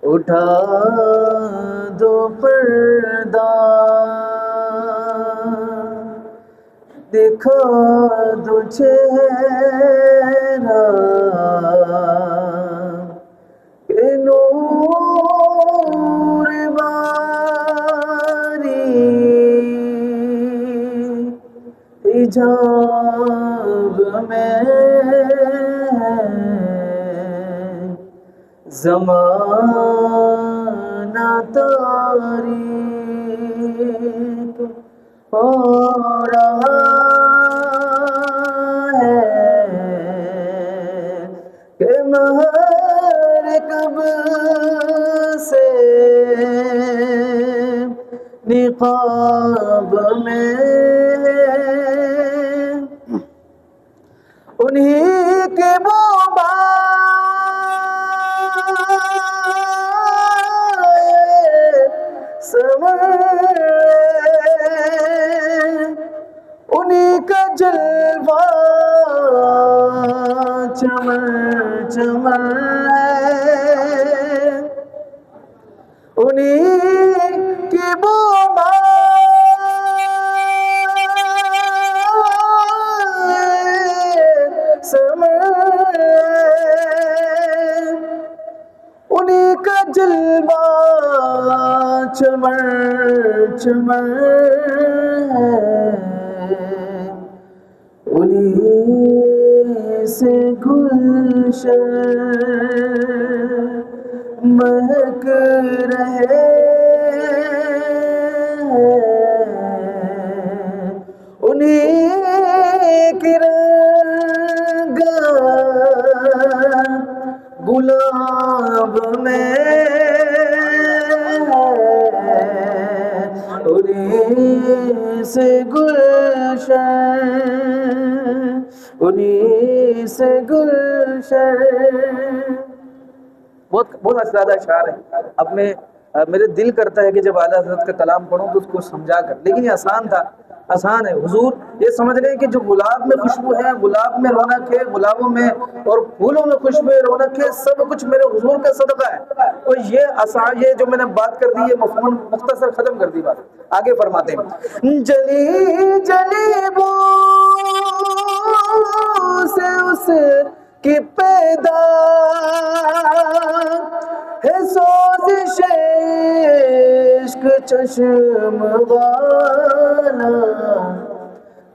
اٹھا دو پردہ، دکھا دو چہرہ کہ نور باری حجاب میں زمانہ تاریک ہو رہا ہے کہ مہر کب سے نقاب میں انہی کے انہی کا جلوہ چمر چمر ہے، انہی کی سمر انہی کا جلوہ چمر چمر ہے، انہی سے گلشن مہک رہے انہی کی رنگ گلاب میں انہی سے گلشن انہی سے گلشن۔ بہت زیادہ اشعار ہے۔ اب میرے دل کرتا ہے کہ جب اعلیٰ حضرت کا کلام پڑھوں تو اس کو سمجھا کر، لیکن یہ آسان تھا، آسان ہے۔ حضور یہ سمجھ رہے ہیں کہ جو گلاب میں خوشبو ہے، گلاب میں رونق ہے، گلابوں میں اور پھولوں میں خوشبو ہے، رونق ہے، سب کچھ میرے حضور کا صدقہ ہے۔ تو یہ آسان، یہ جو میں نے بات کر دی، یہ مفہوم مختصر ختم کر دی بات۔ آگے فرماتے ہیں جلی جلی بو سے اس کی پیدا ہے سوزش عشق چشم والا،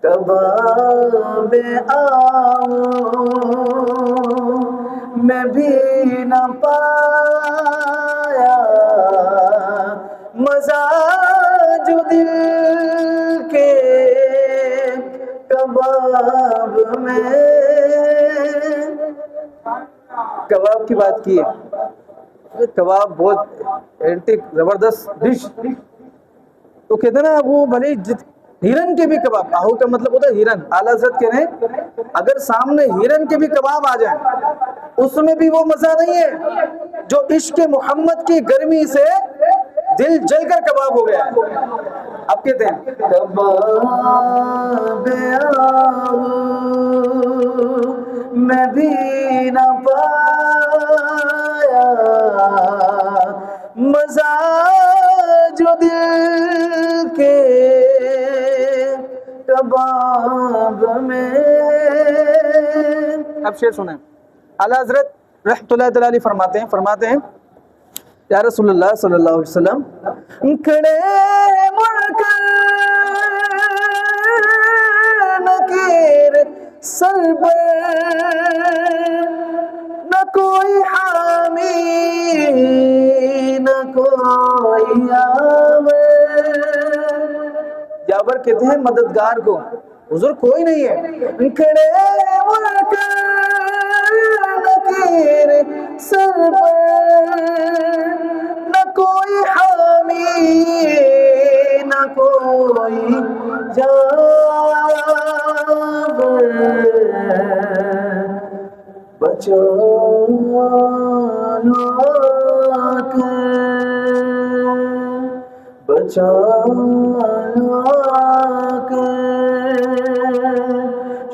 کباب آؤں میں بھی نہ پایا مزہ جو دل کے کباب میں۔ کباب کی بات کی ہے، کباب بہت اینٹک زبردست ڈش، تو کہتے ہیں نا وہ بھلے ہرن کے بھی کباب، آہو کا مطلب ہوتا ہے ہرن، اعلیٰ حضرت کہہ رہے ہیں اگر سامنے ہرن کے بھی کباب آ جائیں اس میں بھی وہ مزہ نہیں ہے جو عشق محمد کی گرمی سے دل جل کر کباب ہو گیا ہے۔ اب کہتے ہیں کباب آؤ میں بھی نہ پایا مزہ جو دل کے کباب میں۔ اب شعر سنیں، اعلیٰ حضرت رحمۃ اللہ تعالی فرماتے ہیں یا رسول اللہ صلی اللہ علیہ وسلم، کھڑے مڑ کر نکیر سر پر نہ کوئی حامی نہ کوئی یاور، یاور کہتے ہیں مددگار کو، حضور کوئی نہیں ہے۔ کھڑے مڑ کر نکیر سر پر نہ کوئی حامی نہ کوئی جاور، بچانا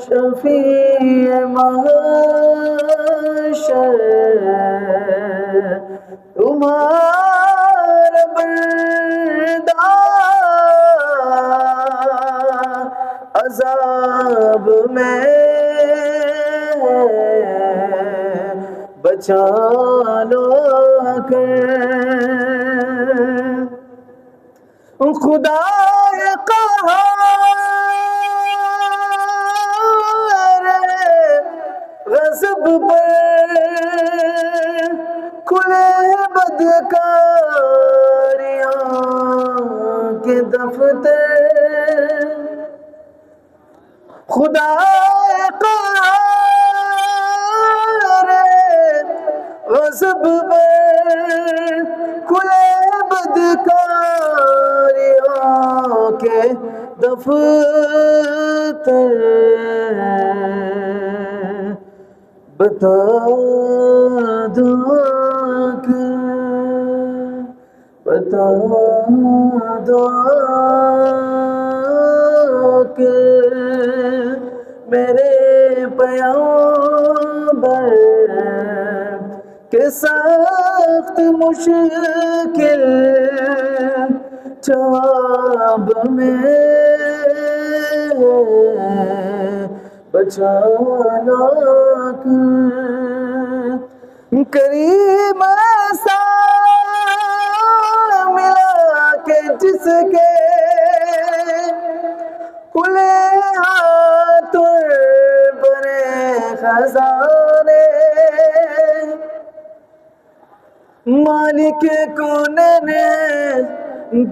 شفیع محشر تو تمہارا بردار عذاب میں بچا لو کر خدا قہار غضب پر کھلے بدکاریاں کے دفتر خدا قہار غضب پر کھلے بدکاریاں کے دفتر بتا دو کہ بتا دو کہ میرے پیغمبر کے سخت مشکل جواب میں بچا لو کریم ایسا ملا کہ جس کے کھلے ہاتھ بڑے خزانے مالک کون نے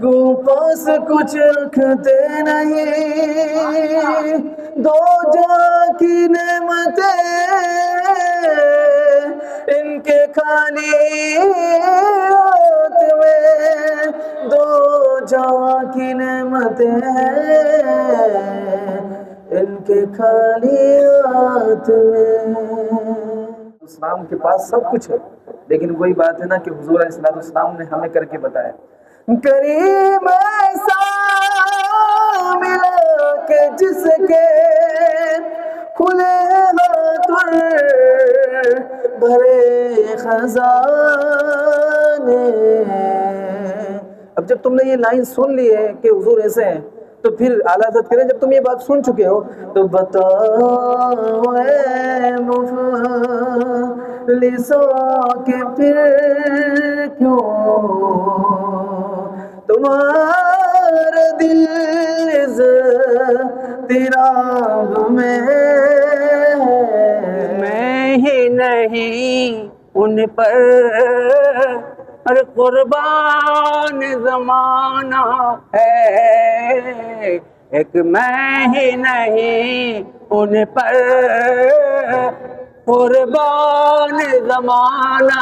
گو پاس کچھ رکھتے نہیں دو جہاں کی نعمتیں ان کے خالی ہاتھ میں دو جہاں کی نعمتیں ان کے خالی ہاتھ میں اسلام کے پاس سب کچھ ہے لیکن وہی بات ہے نا کہ حضور علیہ السلام نے ہمیں کر کے بتایا کریم ایسا ملا کہ جس کے کھلے ہاتھ بھرے خزانے اب جب تم نے یہ لائن سن لی ہے کہ حضور ایسے ہیں تو پھر اعلیٰ حضرت کہتے ہیں جب تم یہ بات سن چکے ہو تو بتاؤ اے مفلسوں کہ پھر کیوں تمہارا دل اضطراب میں ہی نہیں ان پر قربان زمانہ ہے ایک میں ہی نہیں ان پر قربان زمانہ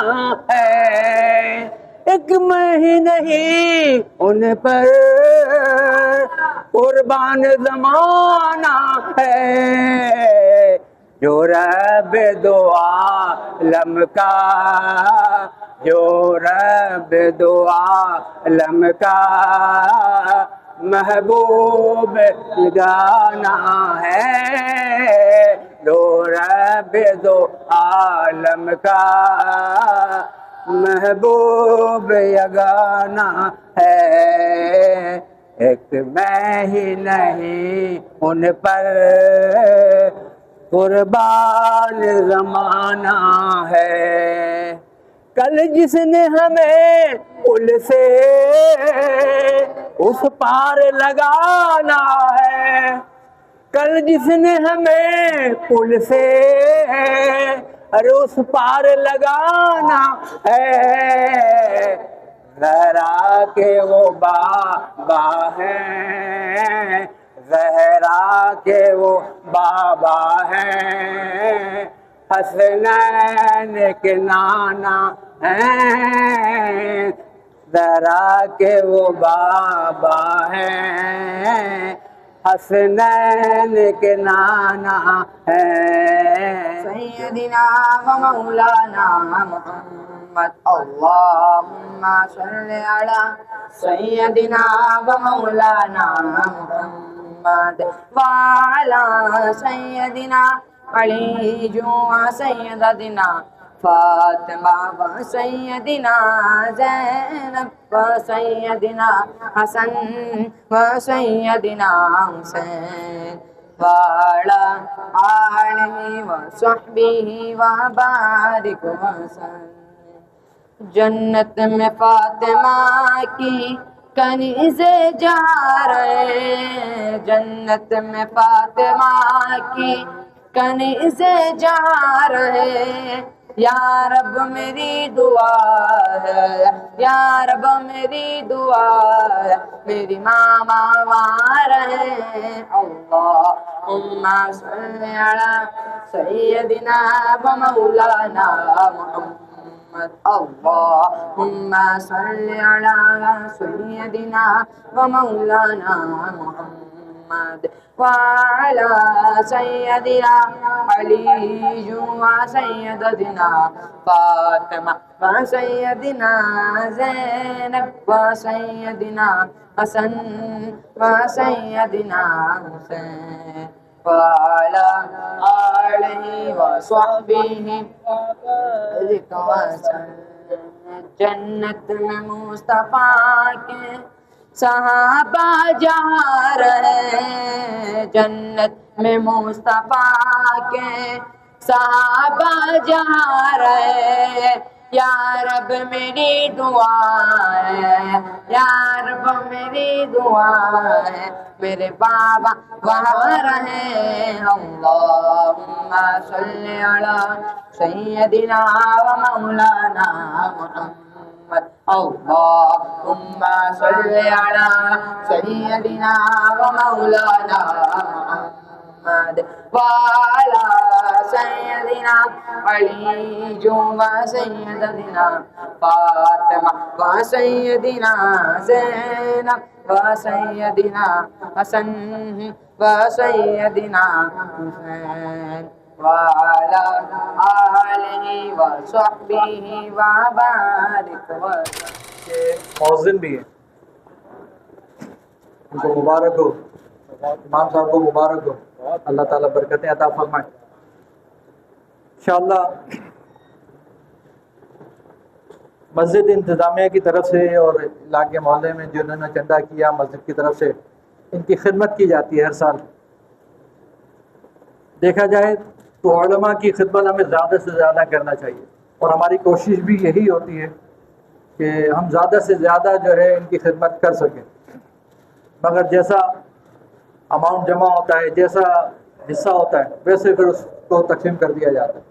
ہے ایک میں ہی نہیں ان پر قربان زمانہ ہے جو رب دو عالم کا جو رب دو عالم کا محبوب گانا ہے جو رب دو عالم کا محبوب یگانا ہے ایک میں ہی نہیں ان پر قربان زمانہ ہے کل جس نے ہمیں پل سے اس پار لگانا ہے کل جس نے ہمیں پل سے ارے اس پار لگانا ہے زہرا کے وہ بابا ہیں زہرا کے وہ بابا ہیں حسنین کے نانا ہیں زہرا کے وہ بابا ہیں حسنین کے نانا ہیں سیدنا و مولانا محمد اللہم صلی علی سیدنا و مولانا محمد وعلی سیدنا علی جو سیدنا فاطمہ و سیدنا زینب و سیدنا حسن و سیدنا حسین وعلی آلہ و صحبہ و بارک وسلم۔ جنت میں فاطمہ کی کنیزیں جا رہے، جنت میں فاطمہ کی کنیزیں جا رہے، یا رب میری دعا ہے، یا رب میری دعا ہے، میری ماما وہاں رہے۔ اللہم صلی علی سیدنا و مولانا محمد، اللہم صلی علی سیدنا و مولانا محمد وعلی سیدنا علی و سیدنا فاطمہ و سیدنا زینب و سیدنا حسن و سیدنا حسین وعلی آلہ و صحبہ وسلم۔ جنت میں مصطفیٰ کے صحابہ جا رہے، جنت میں مصطفیٰ کے صحابہ جا رہے، یا رب میری دعا ہے، یا رب میری دعا ہے، میرے بابا وہاں رہے۔ اللہم صلی علی سیدنا و مولانا محمد، اللہم صلی علی سیدنا و مولانا محمد وعلی سیدنا علی و سیدنا فاطمہ و سیدنا زینب و سیدنا حسن و سیدنا حسین وعلی آلہ و صحبہ و بارک وسلم۔ مؤذن بھی ہے، ان کو مبارک ہو، امام صاحب کو مبارک ہو، اللہ تعالیٰ برکتیں عطا فرمائے انشاءاللہ۔ مسجد انتظامیہ کی طرف سے اور علاقے محلے میں جنہوں نے چندہ کیا مسجد کی طرف سے، ان کی خدمت کی جاتی ہے ہر سال۔ دیکھا جائے تو علماء کی خدمت ہمیں زیادہ سے زیادہ کرنا چاہیے، اور ہماری کوشش بھی یہی ہوتی ہے کہ ہم زیادہ سے زیادہ جو ہے ان کی خدمت کر سکیں، مگر جیسا اماؤنٹ جمع ہوتا ہے، جیسا حصہ ہوتا ہے، ویسے پھر اس کو تقسیم کر دیا جاتا ہے۔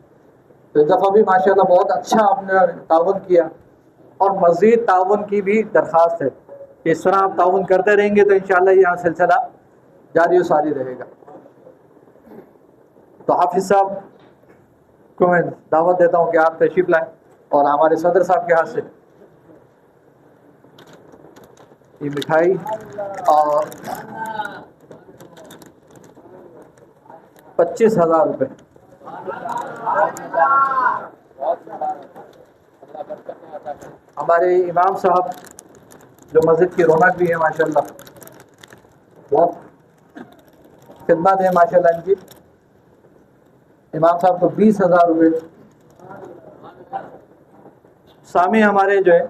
تو اس دفعہ بھی ماشاءاللہ بہت اچھا آپ نے تعاون کیا، اور مزید تعاون کی بھی درخواست ہے کہ اس طرح آپ تعاون کرتے رہیں گے تو انشاءاللہ یہ سلسلہ جاری و ساری رہے گا۔ تو حافظ صاحب کو میں دعوت دیتا ہوں کہ آپ تشریف لائیں، اور ہمارے صدر صاحب کے ہاتھ سے یہ مٹھائی اور 25,000 روپے۔ ہمارے امام صاحب جو مسجد کی رونق بھی ہے ماشاءاللہ، بہت خدمت ہے ماشاءاللہ ان کی۔ امام صاحب کو 20,000 روپے۔ سامی ہمارے جو ہے،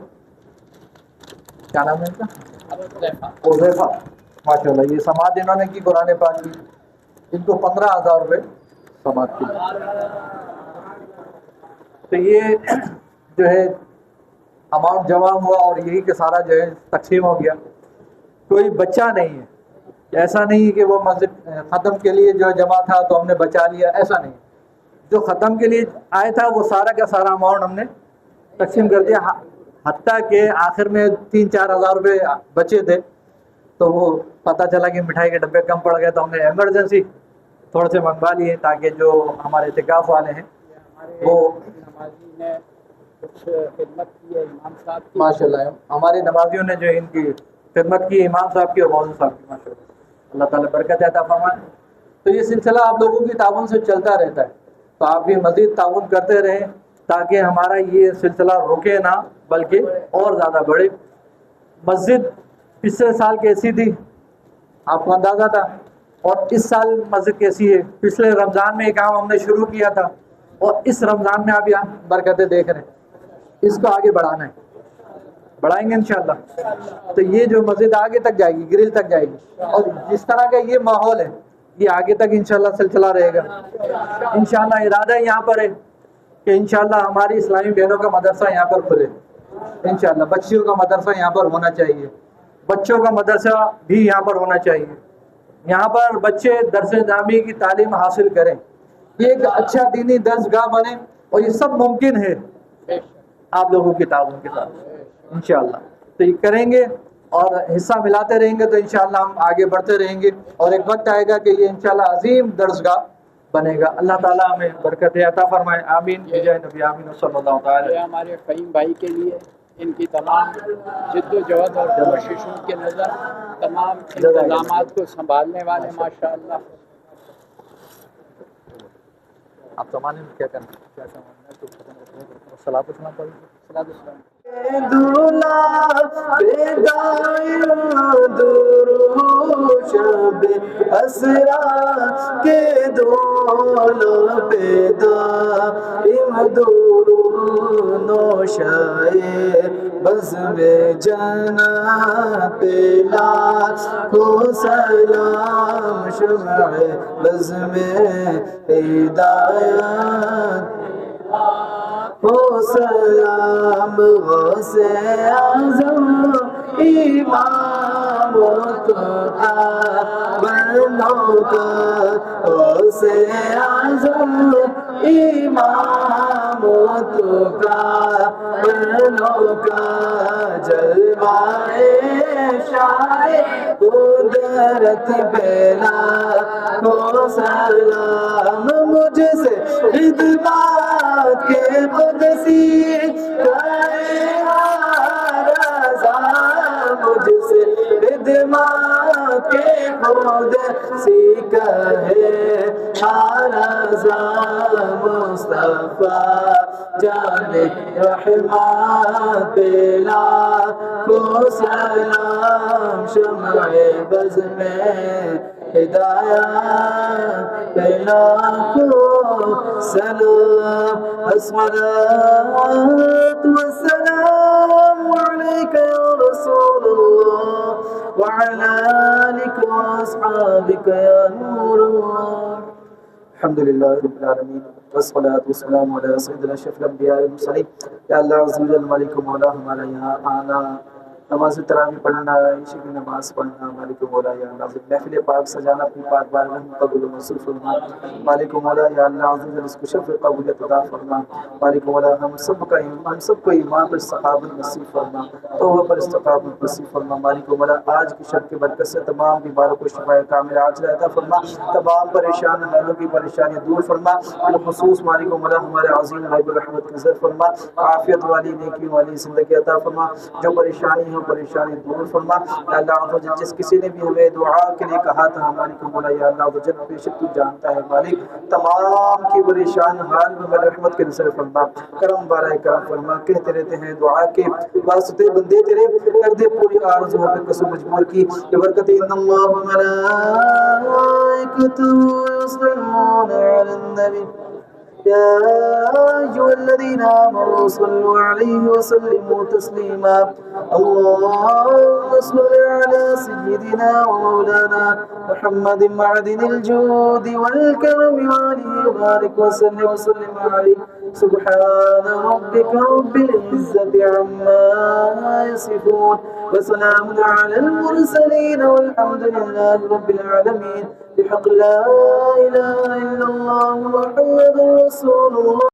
کیا نام ہے ان کا؟ حذیفہ، ماشاءاللہ یہ سماعت انہوں نے کی قرآن پاک کی، ان کو 15,000 روپے سماعت کی۔ تو یہ جو ہے اماؤنٹ جمع ہوا، اور یہی کہ سارا جو ہے تقسیم ہو گیا۔ کوئی بچہ نہیں ہے، ایسا نہیں کہ وہ مسجد ختم کے لیے جو جمع تھا تو ہم نے بچا لیا، ایسا نہیں۔ جو ختم کے لیے آیا تھا وہ سارا کا سارا اماؤنٹ ہم نے تقسیم کر دیا، حتیٰ کہ آخر میں 3-4 ہزار روپے بچے تھے، تو وہ پتہ چلا کہ مٹھائی کے ڈبے کم پڑ گئے، تو ہم نے ایمرجنسی تھوڑے سے منگوا لیے تاکہ جو ہمارے اعتکاف والے ہیں وہ ماشاء اللہ ہمارے نمازیوں نے جو ان کی خدمت کی، امام صاحب کی اور مولوی صاحب کی، ماشاء اللہ اللہ تعالیٰ برکت عطا فرمائے۔ تو یہ سلسلہ آپ لوگوں کی تعاون سے چلتا رہتا ہے، تو آپ بھی مزید تعاون کرتے رہیں تاکہ ہمارا یہ سلسلہ رکے نہ بلکہ اور زیادہ بڑھے۔ مسجد پچھلے سال کیسی تھی آپ کو اندازہ تھا، اور اس سال مسجد کیسی ہے۔ پچھلے رمضان میں یہ کام ہم نے شروع کیا تھا، اور اس رمضان میں آپ یہاں برکتیں دیکھ رہے ہیں، اس کو آگے بڑھانا ہے، بڑھائیں گے انشاءاللہ تو یہ جو مسجد آگے تک جائے گی، گرل تک جائے گی، اور جس طرح کا یہ ماحول ہے یہ آگے تک انشاءاللہ سلسلہ رہے گا۔ انشاءاللہ ارادہ یہاں پر ہے کہ انشاءاللہ ہماری اسلامی بہنوں کا مدرسہ یہاں پر کھلے، انشاءاللہ بچیوں کا مدرسہ یہاں پر ہونا چاہیے، بچوں کا مدرسہ بھی یہاں پر ہونا چاہیے، یہاں پر بچے درس دامی کی تعلیم حاصل کریں، یہ ایک اچھا دینی درس گاہ بنے، اور یہ سب ممکن ہے آپ لوگوں کی تعاون کے ساتھ انشاءاللہ۔ تو یہ کریں گے اور حصہ ملاتے رہیں گے تو انشاءاللہ ہم آگے بڑھتے رہیں گے، اور ایک وقت آئے گا کہ یہ انشاءاللہ عظیم درس گاہ بنے گا۔ اللہ تعالیٰ ہمیں برکت عطا فرمائے، آمین بجائے نبی آمین صلی اللہ تعالی۔ یہ ہمارے فہیم بھائی کے لیے ان کی تمام جد و جہد اور کوششوں کے نظر تمام انتظامات کو سنبھالنے والے ماشاءاللہ۔ آپ زمانے میں کیا کرنا کیا سامان ہے تو صلاۃ السلام پڑھیں، صلاۃ السلام شب اسرا کے دولا پیدا نوشائے بزم جنا پیلا کو سلام شمع بزم ہدایت ہو سلام غوث اعظم امام بنو کا غوث اعظم امام بنو کا جلوائے شاہ قدرت پہلا ہو سلام مجھ سے خدمات کے قدسی مجھ سے خدمات کے قدسی کہے رضا مصطفیٰ جان رحمت بلا کو سلام شمع بز میں ہدایت بلا کو سلام الصلاة والسلام عليك يا رسول الله وعلى آلك وأصحابك يا نور الله الحمد لله رب العالمين والصلاة والسلام على سيدنا أشرف الأنبياء والمرسلين یا اللہ عز و جل مالک و مولا ہمارا یہاں آنا نماز تراویح پڑھنا عشاء کی نماز پڑھنا مالک و مولا یا اللہ محفل پاک سجانا اپنی پاک بارگاہ میں قبول و منظور فرما مالک و مولا یا اللہ عز و جل اس کو شرف قبولیت عطا فرما مالک و مولا ہم سب کو ایمان پر استقامت نصیب فرما توبہ پر استقامت نصیب فرما مالک و مولا آج کی شب کی برکت سے تمام بیماروں کو شفا کامل عاجلہ عطا فرما تمام پریشان حالوں کی پریشانی دور فرما بالخصوص مالک و مولا ہمارے عظیم غیب الرحمت کی ذر فرما عافیت والی نیکی والی زندگی عطا فرما جو پریشانی پریشانی دور فرما یا اللہ عز و جل جس کسی نے بھی ہمیں دعا کے لیے کہا تھا مالک و مولا یا اللہ عز و جل بے شک تو جانتا ہے مالک تمام کی پریشان حال میں میرے رحمت کے نظر فرما کرم بارہ کرم فرما کہتے رہتے ہیں دعا کے واسطے بندے تیرے کر دے پوری آرزوؤں پہ قسم مجبور کی کہ برکت ان اللہ و ملائکتہ یصلون علی النبی يا أيها الذين آمنوا صلوا عليه وسلموا تسليما اللهم صل على سيدنا ومولانا محمد معدن الجود والكرم وآله وبارك وسلم عليه سبحان ربك رب العزة عما يصفون وسلام على المرسلين والحمد لله رب العالمين بحق لا إله إلا الله محمد رسول الله